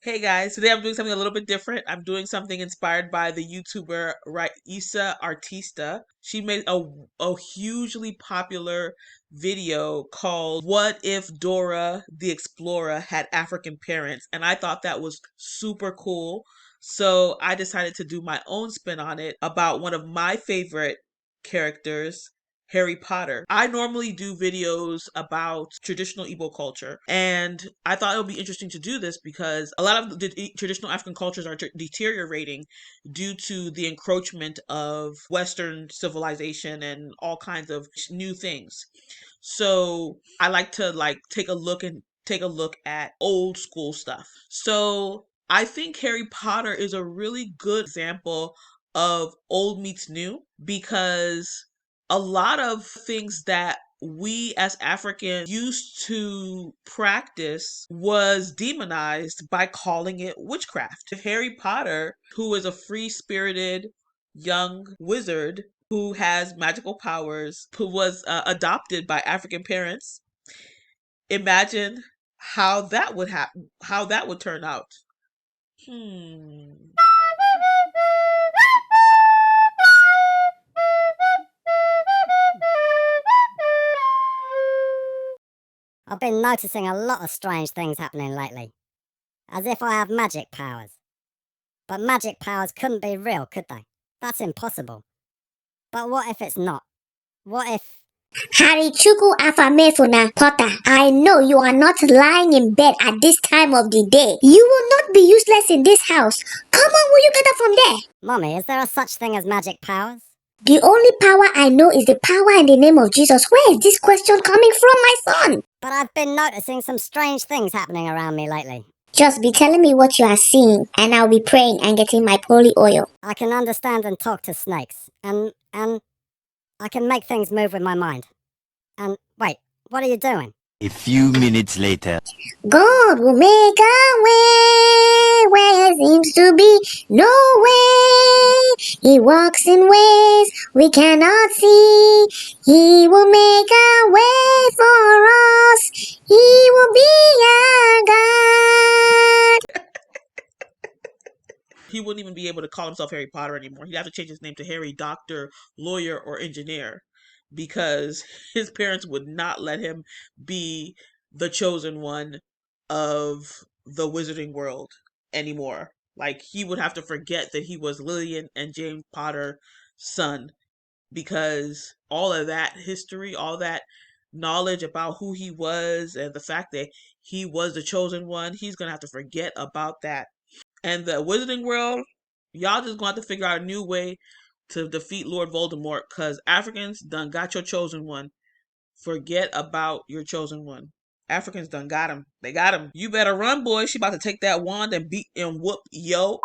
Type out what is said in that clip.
Hey guys, today I'm doing something a little bit different. I'm doing something inspired by the YouTuber Raisa Artista. She made a hugely popular video called What If Dora the Explorer Had African Parents? And I thought that was super cool. So I decided to do my own spin on it about one of my favorite characters, Harry Potter. I normally do videos about traditional Igbo culture, and I thought it would be interesting to do this because a lot of the traditional African cultures are deteriorating due to the encroachment of Western civilization and all kinds of new things. So I like to take a look at old school stuff. So I think Harry Potter is a really good example of old meets new because a lot of things that we as Africans used to practice was demonized by calling it witchcraft. If Harry Potter, who is a free spirited young wizard who has magical powers, who was adopted by African parents, imagine how that would turn out. Hmm. I've been noticing a lot of strange things happening lately, as if I have magic powers. But magic powers couldn't be real, could they? That's impossible. But what if it's not? What if... Harichuku Afamefuna Potter, I know you are not lying in bed at this time of the day. You will not be useless in this house. Come on, will you get up from there? Mummy, is there a such thing as magic powers? The only power I know is the power in the name of Jesus. Where is this question coming from, my son? But I've been noticing some strange things happening around me lately. Just be telling me what you are seeing, and I'll be praying and getting my holy oil. I can understand and talk to snakes, and I can make things move with my mind. And wait, what are you doing? A few minutes later. God will make a way where there seems to be no way. He walks in ways we cannot see. He will make a way for us. He will be our God. He wouldn't even be able to call himself Harry Potter anymore. He'd have to change his name to Harry Doctor, Lawyer, or Engineer because his parents would not let him be the chosen one of the wizarding world anymore. Like, he would have to forget that he was Lillian and James Potter's son because all of that history, all that knowledge about who he was and the fact that he was the chosen one, he's going to have to forget about that. And the wizarding world, y'all just gonna have to figure out a new way to defeat Lord Voldemort, cause Africans done got your chosen one. Forget about your chosen one. Africans done got him. They got him. You better run, boy. She about to take that wand and beat and whoop yo.